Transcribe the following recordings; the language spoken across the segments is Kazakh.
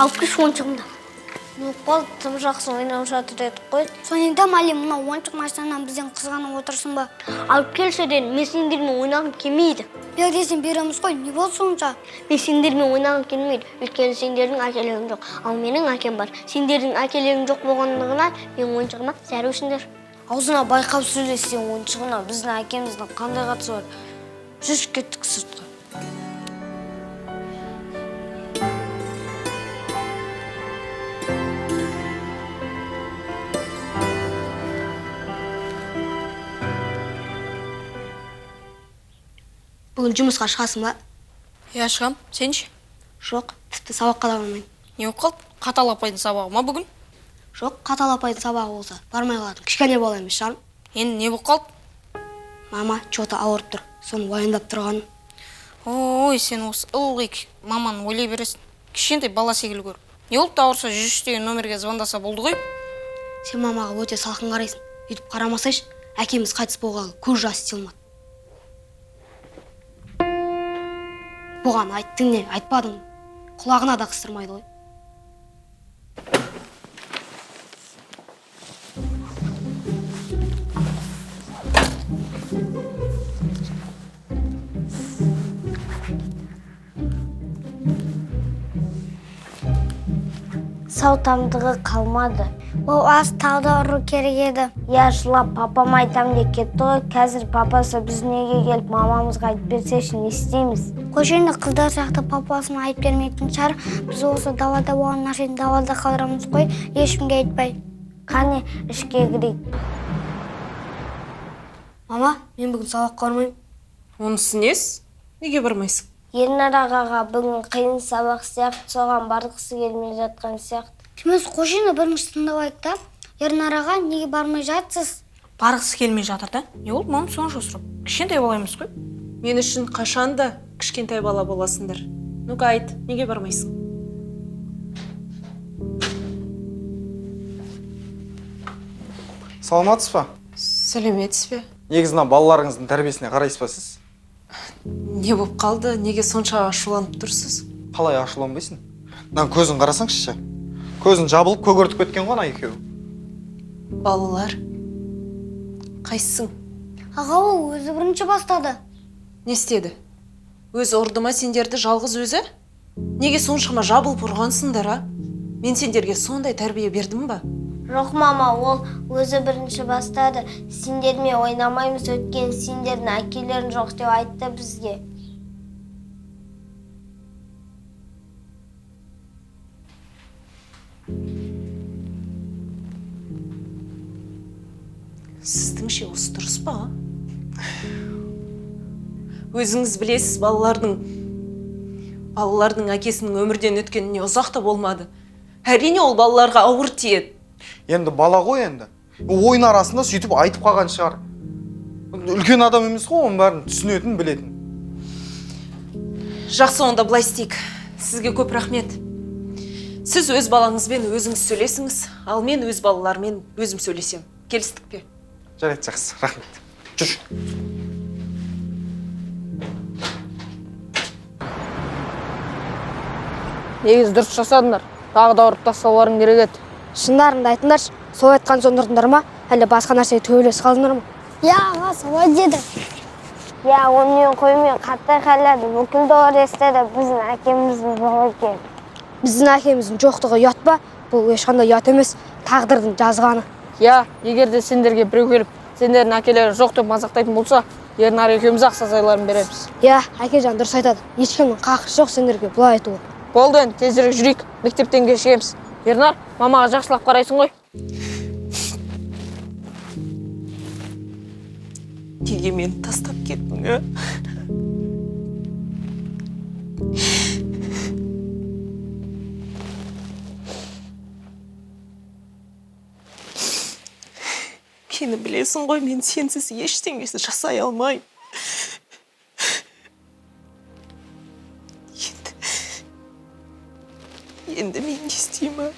Алып кеш ойыншығымды. Бол, тым жақсы ойнап жатыр едік қой. Соныңда Мали, мына ойыншық машинаны бізден қызғанып отырсың ба? Алып келші дедім, мен сендермен ойнағым келмейді. Бер десем береміз ғой, не болды сонша? Мен сендермен ойнағым келмейді, өйткені сендердің әкелерің жоқ, ал менің әкем бар. Сендердің әкелерің жоқ болғандығынан мен ойыншығыма зәрусіңдер. Аузына байқап сөйлесең ойыншығына біздің әкеміздің қандай қатысы бар? Жүріп кеттік сыртқа. Бүгін жұмысқа шығасың ба? Я шығам, сен ше? Жоқ, тіпті сабаққа да бармайын. Не болып қалды? Қатал апайдың сабағы ма бүгін? Жоқ, Қатал апайдың сабағы болса, бармай қалатын. Кішкене бала емес шығармын. Енді не болып қалды? Мама что-то ауырып тұр, соны уайымдап тұрғаным. Ой, сен осы ылғи маманы ойлай бересің. Кішкентай бала секілді көр. Не болып ауырса 103 деген номерге звондаса болды ғой? Сен мамаға өте салқын қарайсың. Үйтіп қарамасайшы, әкеміз қайтыс болғалы көз жасы тиылмады. Бұған айттың не, айтпадың. Құлағына да қыстырмайды ғой. Сау тамдығы қалмады. Ол аз тағы да ұру керек еді. Я жылап папам айтам деп кетті ғой. Қазір папасы біз неге келіп мамамызға айтып берсеші, не істейміз? Көшенде қыздар сияқты папасына айтып бермейтін шығар. Біз осы далада болған нәрсені далада қалдырамыз ғой, ешкімге айтпай. Қане, ішке кірейік. Мама, мен бүгін сабаққа бармаймын. Онысы несі? Неге бармайсың? Ернар ағаға бүгін қиын сабақ сияқты, соған барғысы келмей жатқан сияқты. Сіз көшені бірінші тыңдап та, Ернар аға неге бармай жатсыз? Барғысы келмей жатыр да. Не болды? Мамам сонша сұрап. Кішкентай бала емес қой. Мен үшін қашан да кішкентай бала боласыңдар. Ну-ка айт, неге бармайсың? Саламатсыз ба? Сәлеметсіз бе? Негізінен балаларыңыздың тәрбиесіне қарайсыз ба сіз? Не болып қалды? Неге сонша ашуланып тұрсыз? Қалай ашуланбайсың? Мына көзін қарасаңшы. Көзін жабылып көгертіп кеткен ғой ана екеуі. Балалар. Қайсың? Аға, ол өзі бірінші бастады. Не істеді? Өзі ұрды ма сендерді жалғыз өзі? Неге соншама жабылып ұрғансыңдар, а? Мен сендерге сондай тәрбие бердім ба? Жоқ, мама, ол өзі бірінші бастады. Сендермен ойнамаймыз, өткен сендердің әкелерің жоқ деп айтты бізге. Сіздіңше осы дұрыс па? Өзіңіз білесіз, балалардың әкесінің өмірден өткеніне ұзақ та болмады. Әрине ол балаларға ауыр тиеді. Енді бала ғой енді. Ойын арасында сөйтіп айтып қалған шығар. Үлкен адам емес қой, оның бәрін түсінетін, білетін. Жақсы, онда былай істейік. Сізге көп рахмет. Сіз өз балаңызбен өзіңіз сөйлесіңіз, ал мен өз балалармен өзім сөйлесем. Келістік пе? Жарайды, жақсы, рахмет. Жүр. Негіз дұрыс жасадыңдар. Тағы да ұрып тастауларың керек еді. Шындарыңды айтыңдаршы, солай айтқан соң ұрдыңдар ма? Әлде басқа нәрсеге төбелесіп қалдыңдар ма? Я, аға, солай деді. Я, онымен қоймен қаттай қалады. Бүкіл doğru естеді біздің әкеміздің жоқ екен. Біздің әкеміздің жоқтығы ұят па? Бұл ешқандай ұят емес, тағдырдың жазғаны. Я, егер де сендерге біреу келіп, сендердің әкелері жоқ деп мазақтайтын болса, Ернар екеуміз-ақ сазайларын береміз. Я, әкежан дұрыс айтады. Ешкімнің қақысы жоқ сендерге бұлай айтуы. Болды енді, тезірек жүрейік, мектептен кешігеміз. Ернар, мамаға жақсылап қарайсың ғой. Неге мені тастап кеттің, а? Мені білесің ғой, мен сенсіз ештеңесі жасай алмайым. Енді мен не істеймін?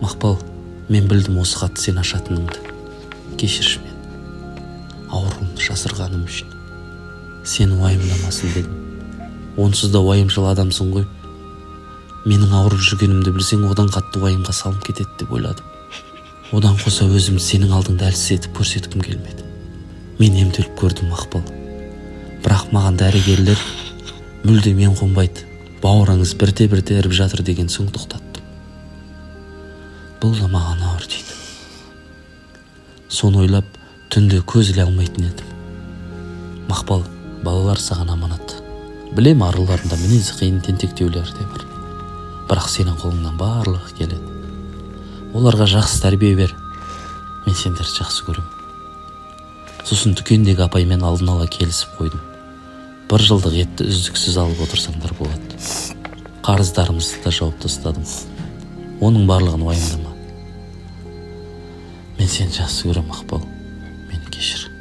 Мақпал, мен білдім осы хатты сен ашатыныңды. Кешірші мен. Ауруымды жасырғаным үшін. Сен уайымдамасын дедім. Онсыз да уайымшыл адамсың ғой. Менің ауырып жүргенімді білсең, одан қатты уайымға салынып кетеді деп ойладым. Одан қоса өзім сенің алдыңда әлсіз етіп көрсеткім келмеді. Мен емделіп көрдім, Мақпал. Бірақ маған дәрігерлер мүлде мен қонбайды, бауырыңыз бірте-бірте іріп жатыр деген соң тоқтаттым. Бұл да маған ауыр тиді. Соны ойлап түнде көз іле алмайтын едім. Мақпал, балалар саған аманат. Білем, араларында мінезі қиын тентектеулер де бар. Бірақ сенің қолыңнан барлығы келеді. Оларға жақсы тәрбие бер. Мен сендерді жақсы көрем. Сосын дүкендегі апаймен алдын ала келісіп қойдым. 1 жылдық етті үздіксіз алып отырсаңдар болады. Қарыздарымызды да жауып тастадым. Оның барлығын уайымдама. Мен сені жақсы көрем, Мақпал. Мені кешір.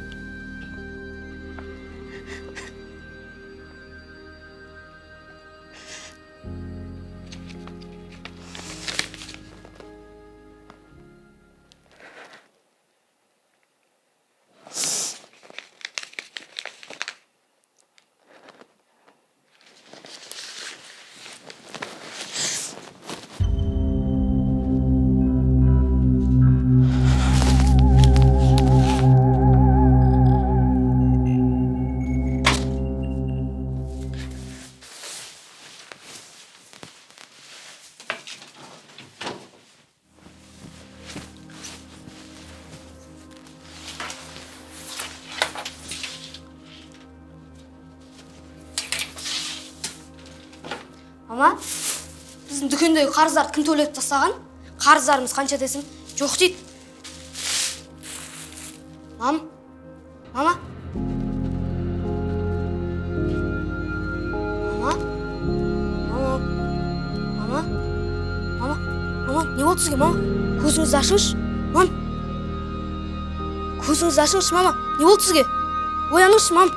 Мама, біздің дүкендегі қарыздарды кім төлеп тастаған? Қарыздарымыз қанша десем, жоқ дейді. Мама? Мама? Мама, не болды сізге, мама? Көзіңізді ашыңызшы, мам. Көзіңізді ашыңызшы, мама. Не болды сізге? Ояныңызшы, мам.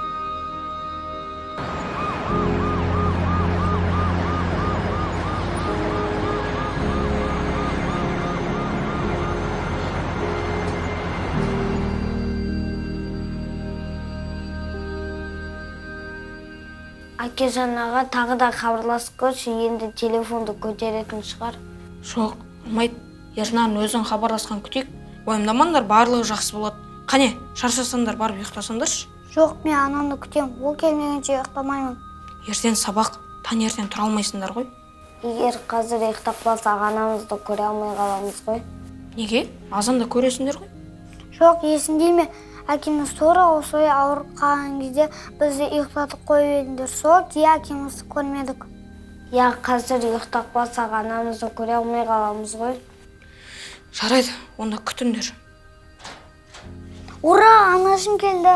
Әкежан аға тағы да хабарласып көрші, енді телефонды көтеретін шығар. Жоқ, болмайды. Ернарын өзің хабарласқан күтейік. Уайымдамаңдар, барлығы жақсы болады. Қане, шаршасаңдар барып ұйықтасаңдаршы. Жоқ, мен анамды күтем. Ол келмегенше ұйықтамаймын. Ертең сабақ, таңертең тұра алмайсыңдар ғой. Егер қазір ұйықтап қалсақ, анамызды көре алмай қаламыз ғой. Неге? Азанда көресіңдер ғой. Жоқ, есіңде ме? Әкеміз тура осылай ауырып қалған кезде бізді ұйықтатып қойып едіңдер. Сол кей әкемізді көрмедік. Я қазір ұйықтап қалсақ, анамызды көре алмай қаламыз ғой. Жарайды, онда күтіңдер. Ура, анашым келді.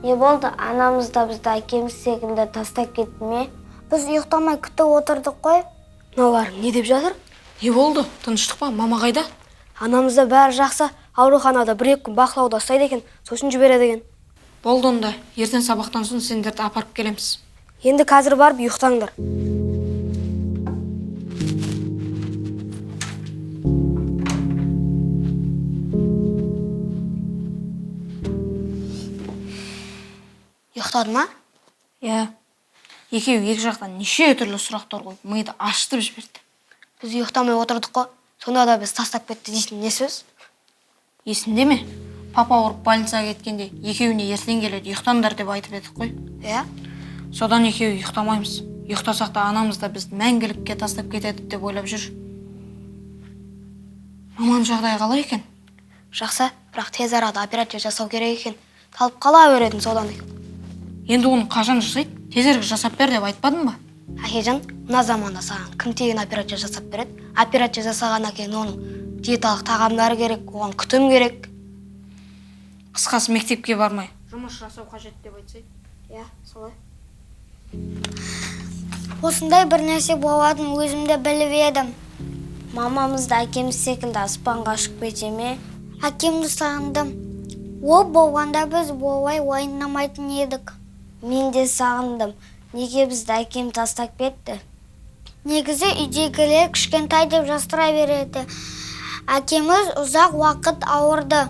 Не болды? Анамыз да бізді әкеміз секілді тастап кетті ме? Біз ұйықтамай күтіп отырдық қой. Мыналар не деп жатыр? Не болды? Тыныштық па? Мама қайда? Анамызда бәрі жақсы, ауруханада 1-2 күн бақылауда ұстайды екен, сосын жібереді екен. Болды онда. Ертең сабақтан соң сендерді апарып келеміз. Енді қазір барып ұйықтаңдар. Ұйықтады ма? Иә. Екеуі екі жақтан неше түрлі сұрақтар қойып, миды ашытып жіберді. Біз ұйықтамай отырдық қой. Сонда да біз тастап кетті дейсің, не сөз? Есіңде ме? Папа ауырып больницаға кеткенде екеуіне ертең келеді, ұйықтаңдар деп айтып едік қой. Иә? Содан екеуі ұйықтамаймыз. Ұйықтасақ та анамыз да бізді мәңгілікке тастап кетеді деп ойлап жүр. Маманың жағдайы қалай екен? Жақсы, бірақ тез арада операция жасау керек екен. Талып қала беретін содан. Енді оны қашан жасайды? Тезірек жасап бер деп айтпадың ба? Әкежан, мына заманда саған кім тегін операция жасап береді? Операция жасағаннан кейін оның диеталық тағамдары керек, оған күтім керек. Қысқасы мектепке бармай жұмыс жасау қажет деп айтсай. Иә, солай. Осындай бір нәрсе болатынын өзімде біліп едім. Мамамыз да әкеміз секілді аспанға ұшып кете ме? Әкемді сағындым. Ол болғанда біз олай уайымдамайтын едік. Мен де сағындым. Неге бізді әкем тастап кетті? Негізі үйдегілер кішкентай деп жастыра береді. Әкеміз ұзақ уақыт ауырды.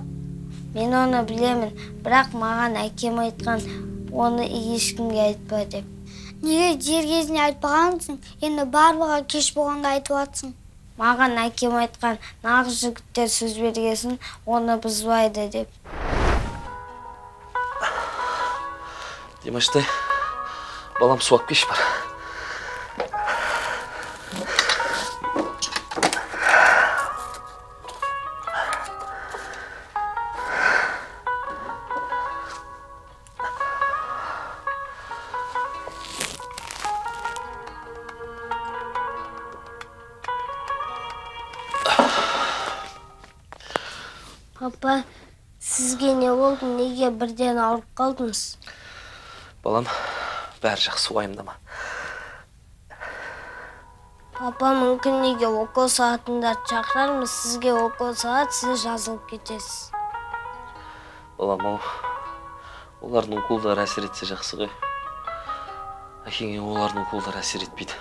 Мен оны білемін, бірақ маған әкем айтқан, оны ешкімге айтпа деп. Неге дер кезінде айтпағансың? Енді барлығы кеш болғанда айтып атсың. Маған әкем айтқан, нағыз жігіттер сөз бергесін, оны бұзбайды деп. Димаштай, балам суап кеш бар. Папа, сізге не болды, неге бірден ауырып қалдыңыз? Балам, бәрі жақсы, уайымдама. Папа, мүмкін неге укол сағатында шақырармыз, сізге укол сағат, сіз жазылып кетесіз. Балам, олардың уколдары әсер етсе жақсы ғой. Әкеңе олардың уколдары әсер етпейді.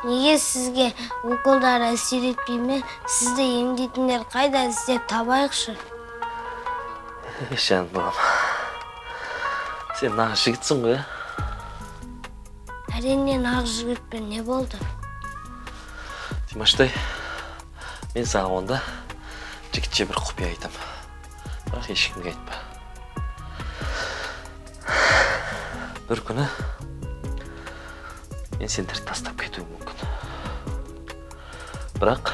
Неге сізге уколдар әсер етпейме? Сізді емдейтіндер қайда, іздеп табайықшы. Жаным, балам. Сен нағыз жігітсің ғой, Әрине нағыз жігітпен не болды? Димаштай, мен саған онда жігітше бір құпия айтам. Бірақ ешкімге айтпа. Бір күні мен сендерді тастап кетуім мүмкін. Бірақ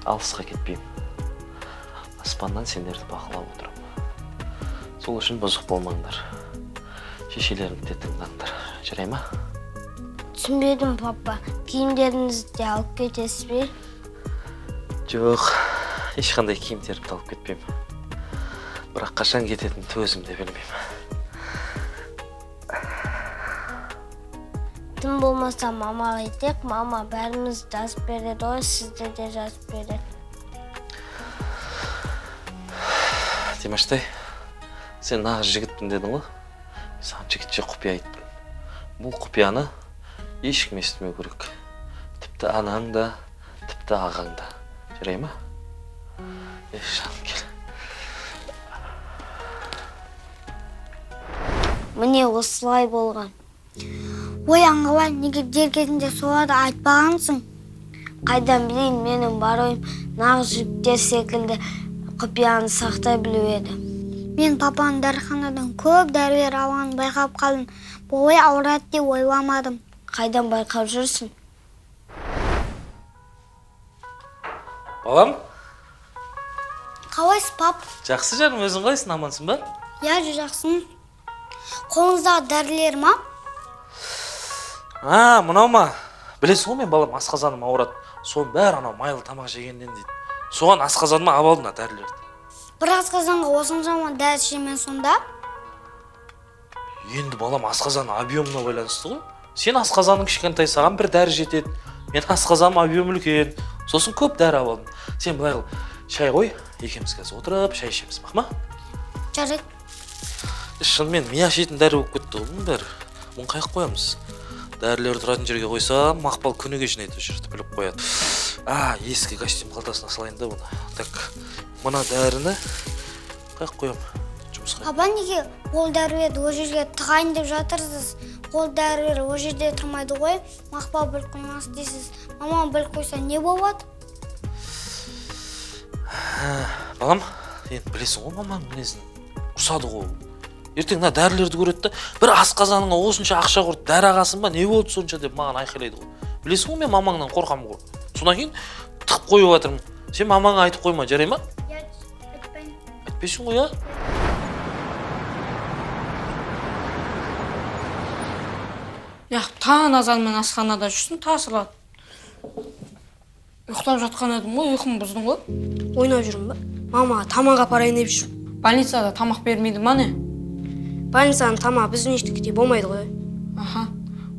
алысқа кетпеймін. Аспаннан сендерді бақылап отырамын. Сол үшін бұзық болмаңдар. Шешелеріңді де тыңдаңдар. Жарай ма? Түсінбедім, папа. Киімдеріңізді де алып кетесіз бе? Жоқ, ешқандай киімдерімді алып кетпеймін. Бірақ қашан кететінімді өзім де білмеймін. Тым болмаса мамаға айтайық, мама бәріміз жазып береді ғой, сізді де жазып береді. Димаштай, сен нағыз жігітпін дедің ғой? Саған жігітше құпия айттым. Бұл құпияны ешкім естімеу керек. Тіпті анаң да, тіпті ағаң да. Жарай ма? Жаным, кел. Міне осылай болған. Ой, аңғала, неге дер кезінде соларды айтпағансың? Қайдан білейін, менің бар ойым нағыз жігіттер секілді құпияны сақтай білу еді. Мен папаның дәріханадан көп дәрілер алғанын байқап қалдым. Бұл ой ауырады деп ойламадым. Қайдан байқап жүрсің? Балам? Қалайсыз, пап? Жақсы жарым, өзің қалайсың, амансың ба? Я, жақсың. Қолыңыздағы дәрілер ма? Мынау ма? Білесің ғой, мен балам асқазаным ауырады. Соның бәрі анау майлы тамақ жегеннен дейді. Соған асқазаныма алып алдым дәрілерді. Бір асқазанға осыншама дәрі ішемін сонда? Енді балам асқазаның объемына байланысты ғой. Сен асқазаның кішкентай, саған бір дәрі жетеді. Мен асқазаным объем үлкен. Сосын көп дәрі алып алдым. Сен былай қыл, шай қой, екеуміз қазір отырып шай ішеміз, бақ ма? Жарайды. Шынымен мия жейтін дәрі болып кетті ғой, бәрі. Мұны қайық қоямыз? Дәрілер тұратын жерге қойсам, Мақпал күні кешін айтып жүрді, біліп қояды. Ескі костюм қалтасына салайын да бұны. Так, мына дәріні қайық қоям? Жұмысқа. Папа, неге ол дәрілерді ол жерге тығайын деп жатырсыз? Ол дәрілер ол жерде тұрмайды ғой, Мақпал біліп қоймас дейсіз. Мама біліп қойса не болады? Балам, енді білесің ғой мамаң мінезін. Ұрсады ғой. Ертең дәрілерді көреді, бір асқазаныңа осынша ақша құрды, дәрі ағасын ба, не болды сонша деп маған айқайлайды ғой. Білесің ғой, мен мамаңнан қорқамын ғой. Содан кейін тығып қойып жатырмын. Сен мамаңа айтып қойма, жарай ма? Айтпайын. Айтпайсың ғой, Таң азанмен асханада жүрсің, тасылады. Ұйықтап жатқан едім ғой, ұйқым бұздың ғой. Ойнап жүрмін ба? Мамаға тамақ апарайын деп жүрмін. Больницада тамақ бермейді ма не? Больницаның тамағы біздің ештеңеде болмайды ғой.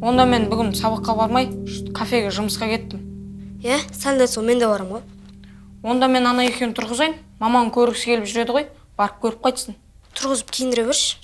Онда мен бүгін сабаққа бармай, кафеге жұмысқа кеттім. Сәлден соң мен де барам ғой. Онда мен ана екеуін тұрғызайын, мамаң көргісі келіп жүреді ғой, барып көріп қайтсын. Тұрғызып киіндіре берші.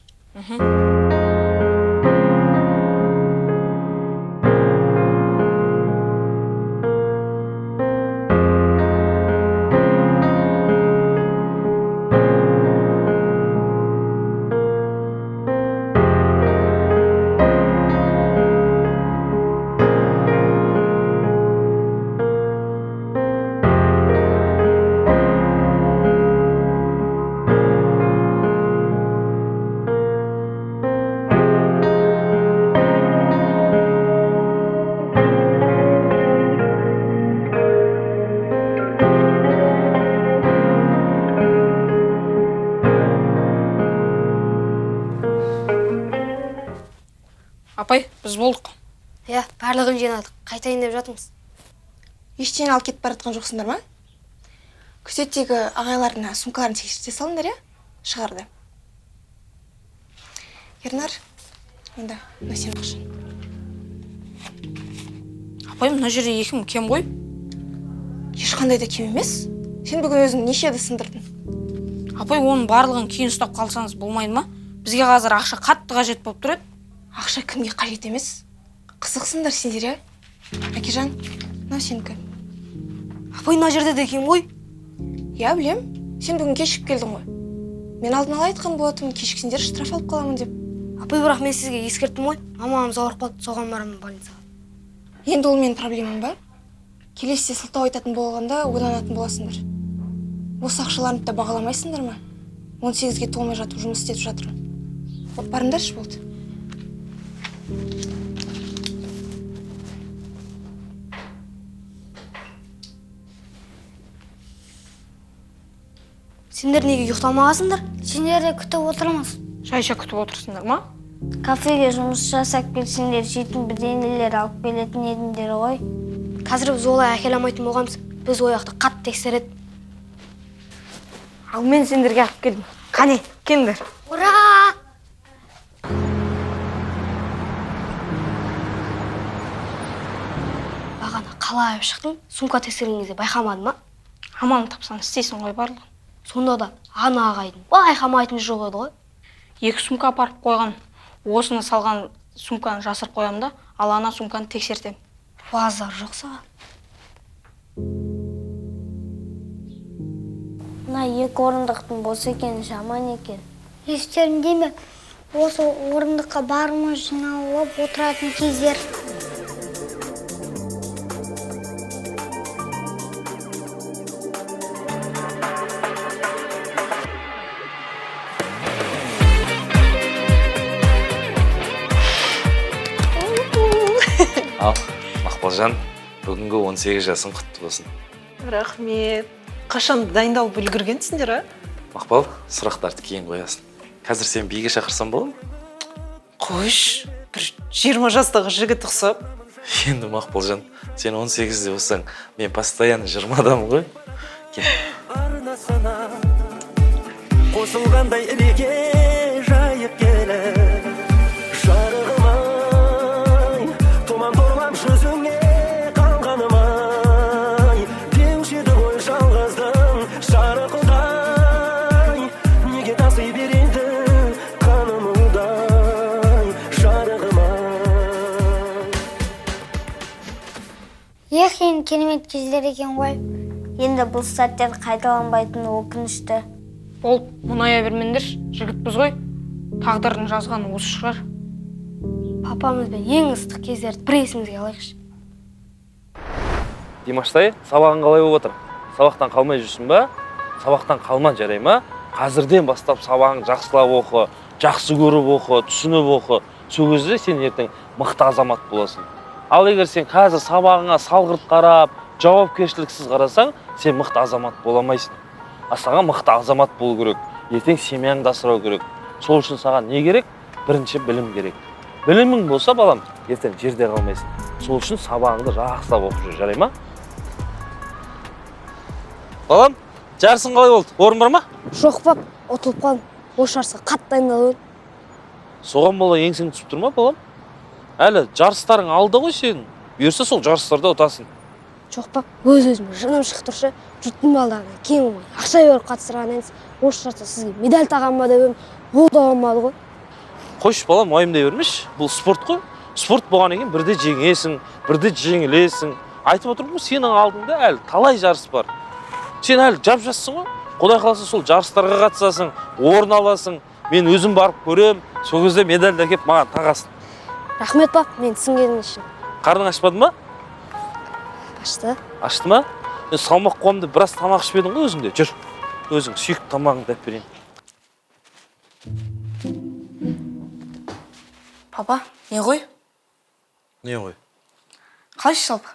біз болдық. Иә, барлығын жинадық. Қайтайын деп жатырмыз. Ештеңе алып кетіп бара жатқан жоқсыңдар ма? Күзеттегі ағайларына сумкаларын тексерте салыңдар, иә? Шығарды. Ернар, онда, мына сенің ақшаң. Апай, мына жерде екім кем ғой? Ешқандай да кем емес. Сен бүгін өзің нешеде сындырдың? Апай, оның барлығын кейін ұстап қалсаңыз болмайды ма? Бізге қазір ақша қатты қажет болып тұр еді. Ақша кімге қажет емес? Қызықсыңдар сендер, иә? Әкежан, мынау сенікі. Апай, мына жерде де кем ғой. Иә, білем. Сен бүгін кешігіп келдің ғой. Мен алдын ала айтқан болатынмын, кешіксеңдер штраф алып қаламын деп. Апай, бірақ мен сізге ескерттім ғой. Мамамыз ауырып қалды, соған барамын больницаға. Енді ол менің проблемам ба? Келесіде сылтау айтатын болғанда ойланатын боласыңдар. Осы ақшаларымды да бағаламайсыңдар ма? 18-ге толмай жатып жұмыс істетіп жатырмын. Барыңдаршы болды. Сендер неге ұйықтамағансыңдар? Сендерді күтіп отырмыз. Шайша күтіп отырсыңдар ма? Кафеге жұмыс жасап келсеңдер, жейтін бірдеңелер алып келетін едіңдер ғой. Қазір біз олай әкеле алмайтын болғанбыз. Біз ояқты қатты тексереді. Ал мен сендерге алып келдім. Қане, келіңдер. Ура! Бағана қалай шықтың? Сумка тексерген кезде байқамадың ма? Аман тапсан істейсің ғой барлығын. Сонда да ана ағайдың байқамайтын жоқ еді ғой. 2 сумка апарып қойған. Осыны салған сумканы жасырып қоямын да, ал ана сумканы тексертем. Базар жоқ саған. Мына 2 орындықтың бос екен, жаман екен. Естерінде ме? Осы орындыққа барымыз жиналып отыратын кездер. Ал, Мақпалжан, бүгінгі 18 жасың құтты болсын. Рахмет. Қашан дайындалып үлгіргенсіңдер, а? Мақпал, сұрақтарды кейін қоясың. Қазір сен биге шақырсам болады ма? Қойш, бір 20 жастағы жігіт ұқсап. Енді Мақпалжан, сен 18-де болсаң, мен постоянно 20-дамын ғой. Кел. Арнасына қосылғандай ілеге жайып келіп, жарығым-ай, тұман торлап жүзіңе қалғаным-ай, деуші еді ғой жалғыздың жарықылдай, неге таси береді қаным удай, жарығым-ай. Ех, енді керемет кездер екен ғой. Енді бұл сәттер қайталанбайтын өкінішті. Болып, мұная бермеңдер, жігітпіз ғой. Тағдырдың жазғаны осы шығар. Папамызбен ең ыстық кездерді бір есімізге алайықшы. Димаштай, сабағың қалай болып отыр? Сабақтан қалмай жүрсің ба? Сабақтан қалман жарай ма? Қазірден бастап сабағың жақсылап оқы, жақсы көріп оқы, түсініп оқы. Сол кезде сен ертең мықты азамат боласың. Ал егер сен қазір сабағыңа салғырт қарап, жауапкершіліксіз қарасаң, сен мықты азамат боламайсың. Саған мықты азамат болу керек. Ертең семьяңды асырау керек. Сол үшін саған не керек? Бірінші білім керек. Білімің болса, балам, ертең жерде қалмайсың. Сол үшін сабағыңды жақсылап оқып жүр, жарай ма? Балам, жарысың қалай болды? Орын бар ма? Жоқ пап, ұтылып қалдым. Осы жарысқа қатты дайындалып. Соған бола еңсең түсіп тұр ма, балам? Әлі жарыстарың алда ғой сенің. Бұйырса сол жарыстарда ұтасың. Жоқ пап, өз-өзіме жыным шығып тұршы. Жұрттың балдарына кең болмай, ақша беріп қатыстырғаннан осы жарыста сізге медаль тағам ба деп едім, ол да болмады ғой. Қойшы балам, уайымдай бермеш. Бұл спорт қой. Спорт болғаннан кейін бірде жеңесің, бірде жеңілесің. Айтып отырмын, сенің алдыңда әлі талай жарыс бар. Сен әлі жап-жассың ғой. Құдай қаласа сол жарыстарға қатысасың, орын аласың. Мен өзім барып көрем, сол кезде медальді әкеп маған тағасың. Рахмет пап, мен түсінгенім үшін. Қарның ашпады ма? Ашты. Ашты ма? Салмақ қуамды біраз тамақ ішпедің ғой өзіңде. Жүр, өзің сүйікті тамағыңды әп берейін. Папа, не ғой? Не ғой? Қалайшы жалпы?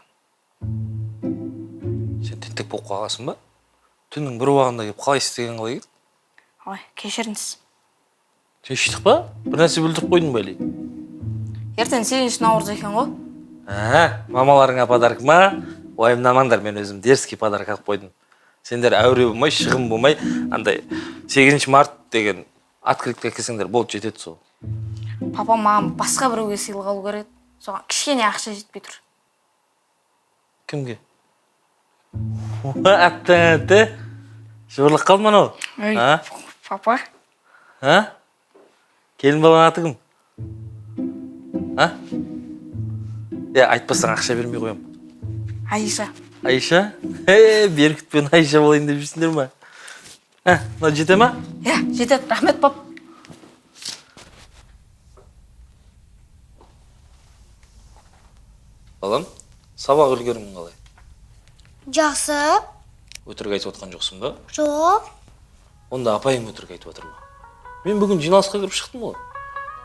Сен тентек болып қалғасың ба? Түннің бір уағында келіп қалай істеген қалай еді? Ой, кешіріңіз. Сен шыштық па? Бір нәрсе бүлдіріп қойдың ба әлі? ертең 8 наурыз екен ғой. Мамаларыңа подарок ма? Уайымдамаңдар, мен өзім дерзкий подарок алып қойдым. Сендер әуре болмай, шығын болмай, андай 8 март деген открытка келсеңдер болды, жетеді сол. Папа маған басқа біреуге сыйлық алу керек. Соған кішкене ақша жетпей тұр. Кімге? Атты. Жыбырлық қалды ма анау? Папа. Келін баланың аты кім? Айтпасаң ақша бермей қоям. Айша. Айша? Беркітпен Айша болайын деп жүрсіңдер ма? Мына жете ма? Жетеді. Рахмет, пап. Балам, сабақ үлгерімің қалай? Жақсы. Өтірік айтып отқан жоқсың ба? Жоқ. Онда апайың өтірік айтып отыр ма? Мен бүгін жиналысқа кіріп шықтым ғой.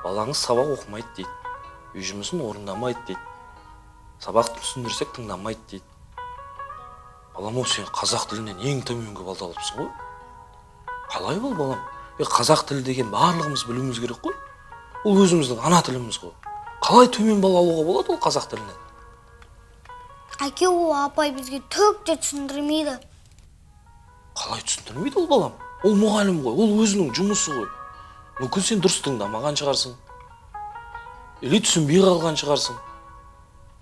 Балаңыз сабақ оқымайды дейді. Үй жұмысын орындамайды дейді. Сабақты түсіндірсек тыңдамайды дейді. Балам, сен қазақ тілінен ең төменгі балды алыпсың ғой. Қалай бол, балам? Қазақ тілі деген барлығымыз білуіміз керек қой. Ол өзіміздің ана тіліміз ғой. Қалай төмен бал алуға болады ол қазақ тілінен? Әке, ол апай бізге түк те түсіндірмейді. Қалай түсіндірмейді ол, балам? Ол мұғалім ғой, ол өзінің жұмысы ғой. Мүмкін сен дұрыс тыңдамаған шығарсың. Или түсінбей қалған шығарсың.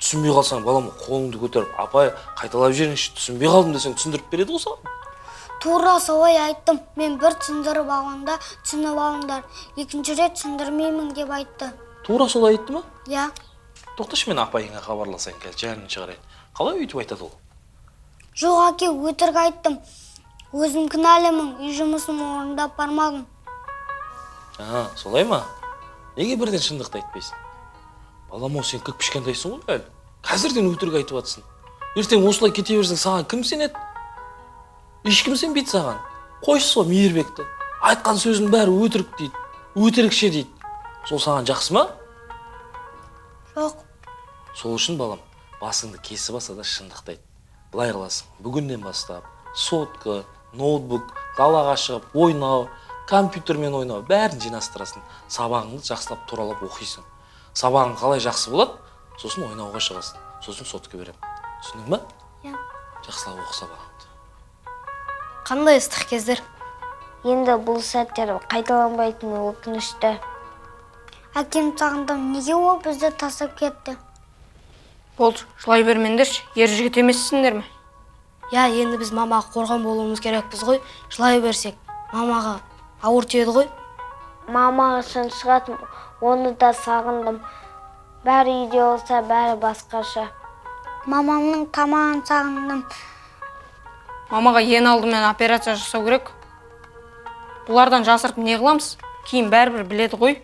Түсінбей қалсаң, балам, қолыңды көтеріп, апай қайталап жіберіңізші, түсінбей қалдым десең, түсіндіріп береді ғой саған. Тура солай айттым. Мен бір түсіндіріп алғанда түсініп алыңдар. Екінші рет түсіндірмеймін деп айтты. Тура солай айтты ма? Иә. Тоқташы, мен апайыңа хабарласайын, кел, жәрін шығарайын. Қалай өйтіп айтады ол? Жоқ, әке, өтірік айттым. Өзім кінәлімін, үй жұмысын орындап бармадым. Солай ма? Неге бірден шындықты айтпайсың? Балам, сен кік пішкендайсың ғой әлі. Қазірден өтірік айтып атсың. Ертең осылай кете берсең, саған кім сенеді? Ешкім сенбейді саған. Қойшы сол мейірбекті. Айтқан сөздің бәрі өтірік дейді. Өтірікше дейді. Сол саған жақсы ма? Жоқ. Сол үшін, балам, басыңды кесіп алса да шындықты айт. Былай қыласың. Бүгіннен бастап сотка, ноутбук, далаға шығып, ойнау, компьютермен ойнау, бәрін жинастырасың. Сабағыңды жақсылап туралап оқисың. Сабағың қалай жақсы болады, сосын ойнауға шығасың. Сосын сотка берем. Түсіндің ба? Иә. Жақсылап оқы сабағыңды. Қандай ыстық кездер? Енді бұл сәттер қайталанбайтын өкінішті. Әкем сағындым, неге ол бізді тастап кетті? Болды, жылай бермеңдерші. Ер жігіт емессіңдер ме? Я, енді біз мамаға қорған болуымыз керекпіз ғой. Жылай берсек, мамаға ауыр тиеді ғой. Мамаға шын шығатын, оны да сағындым. Бәрі үйде олса, бәрі басқаша. Мамамның тамағын сағындым. Мамаға ең алдымен операция жасау керек. Бұлардан жасырып не қыламыз? Кейін бәрібір біледі ғой.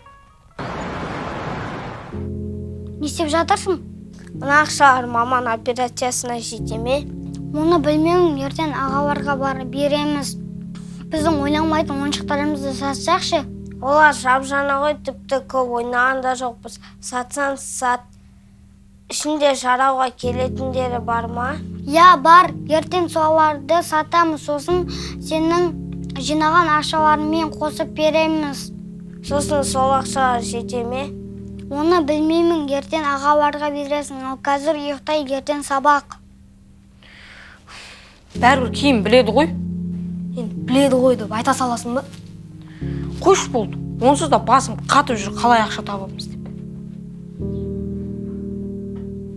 Не істеп жатырсың? Мына ақшалар маман операциясына жете ме? Оны білмеймін, ертең ағаларға барып береміз. Біздің ойнамайтын ойыншықтарымызды сатсақшы. Олар жап-жаңа ғой, тіпті көп ойнаған да жоқпыз. Сатсан сат. Ішінде жарауға келетіндері бар ма? Я, бар. Ертең соларды сатамыз, сосын сенің жинаған ақшаларымен қосып береміз. Сосын сол ақшалар жете ме? Оны білмеймін, ертең ағаларға бересің, ал қазір ұйықтай, ертең сабақ. Бәрібір кейін біледі ғой. Енді біледі ғой деп айта саласың ба? Қош болды. Онсыз да басым қатып жүр, қалай ақша табамыз деп.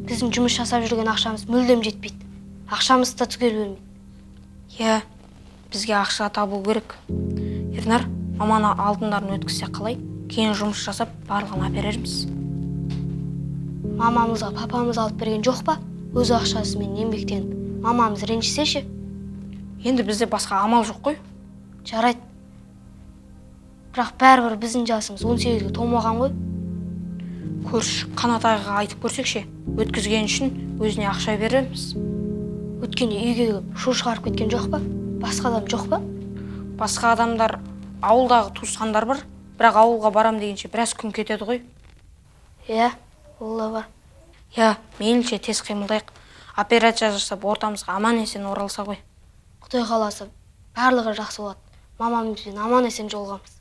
Біздің жұмыс жасап жүрген ақшамыз мүлдем жетпейді. Ақшамыз да түгел бермейді. Иә, бізге ақша табу керек. Ернар, маманы алтындарын өткізсе қалай? Кейін жұмыс жасап барлығын әперерміз. Мамамызға папамыз алып берген жоқ па? Өз ақшасымен еңбектеніп. Мамамыз ренжісеші? Енді бізде басқа амал жоқ қой. Жарайды. Бірақ бәрібір біздің жасымыз 18-ге толмаған ғой. Көрші Қанатайға айтып көрсекше, өткізген үшін өзіне ақша береміз. Өткенде үйге келіп шу шығарып кеткен жоқ па? Басқа адам жоқ па? Басқа адамдар ауылдағы туысқандар бар, бірақ ауылға барам дегенше біраз күн кетеді ғой. Иә, ол да бар. Иә, мейлінше тез қимылдайық. Операция жасап ортамызға аман есен оралса ғой. Құдай қаласа, барлығы жақсы болады. Мамамызбен аман есен жолығамыз.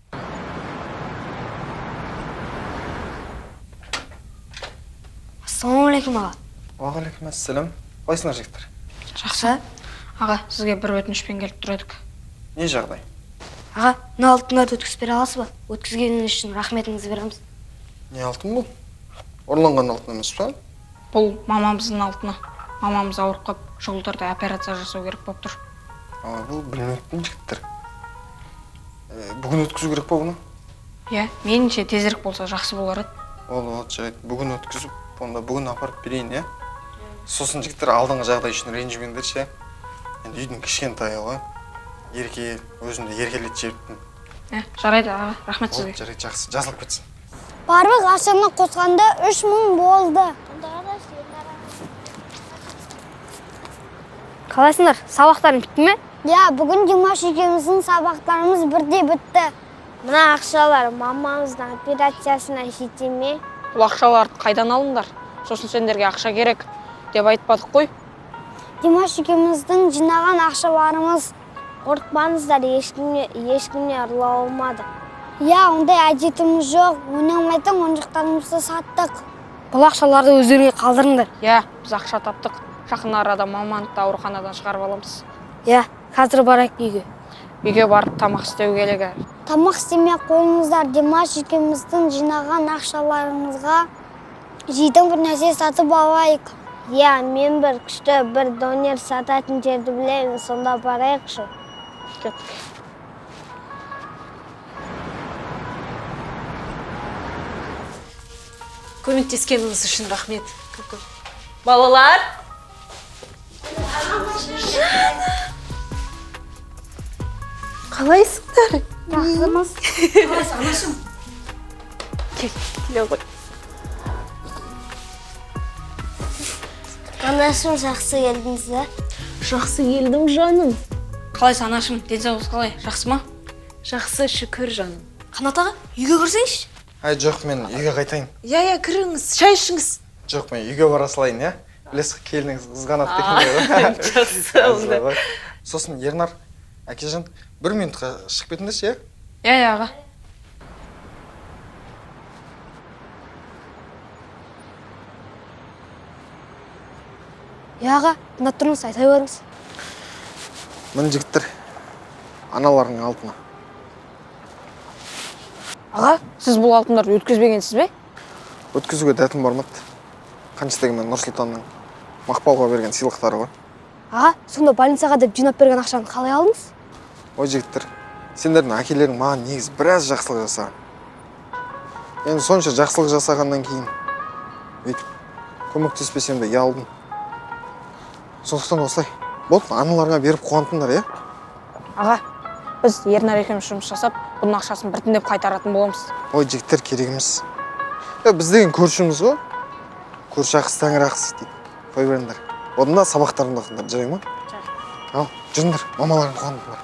Ассалаумағалейкум аға. Уағалейкумассалам. Қалайсыңдар жігіттер? Жақсы. Аға, сізге бір өтінішпен келіп тұр едік. Не жағдай? Аға, мына алтындарды өткізіп бере аласыз ба? Өткізгеніңіз үшін рахметіңізді береміз. Не алтын бұл? Ұрланған алтын емес па? Бұл мамамыздың алтыны. Мамамыз ауырып қалып, шұғыл түрде операция жасау керек болып тұр. Бұл білмеппін жігіттер. Бүгін өткізу керек па бұны? Иә, меніңше тезірек болса жақсы болар еді. Ол жайт. Бүгін өткізіп, онда бүгін апарып берейін, иә? Сосын жігіттер алдыңғы жағдай үшін ренжімеңдерші, иә? Енді үйдің кішкентайы ғой. Ерке, өзімді еркелет жіберіппін. Жарайды аға, рахмет сізге. Жарайды, жақсы, жазылып кетсін. Барбек ақшаны қосқанда 3000 болды. Қалайсыңдар? Сабақтарың бітті ме? Я, бүгін Димаш екеуміздің сабақтарымыз бірде бітті. Мына ақшалар мамамыздың операциясына жете ме? Бұл ақшаларды қайдан алыңдар? Сосын сендерге ақша керек деп айтпадық қой. Димаш екеуміздің жинаған ақшаларымыз. Қорықпаңыздар, ешкімне ұрлау olmadı. Я, ондай әдетіміз жоқ. Ойнамайтын ойыншықтарымызды саттық. Бұл ақшаларды өздеріңе қалдырыңдар. Иә, біз ақша таптық. Жақын арада маманды ауруханадан шығарып аламыз. Иә, қазір барайық үйге. Үйге барып тамақ істеу керек. Тамақ істемей қойыңыздар. Димаш екеуміздің жинаған ақшаларымызға жейтін бір нәрсе сатып алайық. Иә, мен бір күшті бір донер сататын жерді білемін, сонда барайықшы. Көмектескеніңіз үшін рахмет. Балалар! Қалайсыңдар? Жақсымыз. Қалайсың, анашым? Келе ғой. Анашым, жақсы келдіңіз бе? Жақсы келдім, жаным. Қалайсың анашым, денсаулығыңыз қалай? Жақсы ма? Жақсы, шүкір, жаным. Қанат аға, үйге кірсейші. Жоқ, мен үйге қайтайын. Я, кіріңіз, шай ішіңіз. Жоқ, мен үйге бара салайын, иә? Білесіз, келініңіз қызғанады деген. Жақсы, онда. Сосын Ернар, әкежан, 1 минутқа шығып кетіңдерші, иә? Иә, аға. Иә аға, мына тұрыңыз, айтай беріңіз. Міне жігіттер, аналарының алтыны. Аға, сіз бұл алтындарды өткізбегенсіз бе? Өткізуге дәтім бармады. Қаншатегі мен Нұрсұлтанның Мақпалға берген сыйлықтары ғой. Аға, сонда больницаға деп жинап берген ақшаны қалай алдыңыз? Ой жігіттер, сендердің әкелерің маған негіз біраз жақсылық жасаған. Енді сонша жақсылық жасағаннан кейін өйтіп көмектеспесем де ұялдым. Сондықтан осылай. Болды, аналарға беріп қуантыңдар, иә? Аға, біз Ернар екеуміз жұмыс жасап, бұның ақшасын біртіндеп қайтаратын боламыз. Ой жігіттер, керек емес. Біз деген көршіміз ғой. Көрші ақысы тәңір ақысы дейді. Қой беріңдер. Одан да сабақтарыңды оқыңдар, жарай ма? Ал, жүріңдер, мамаларың қуантыңдар.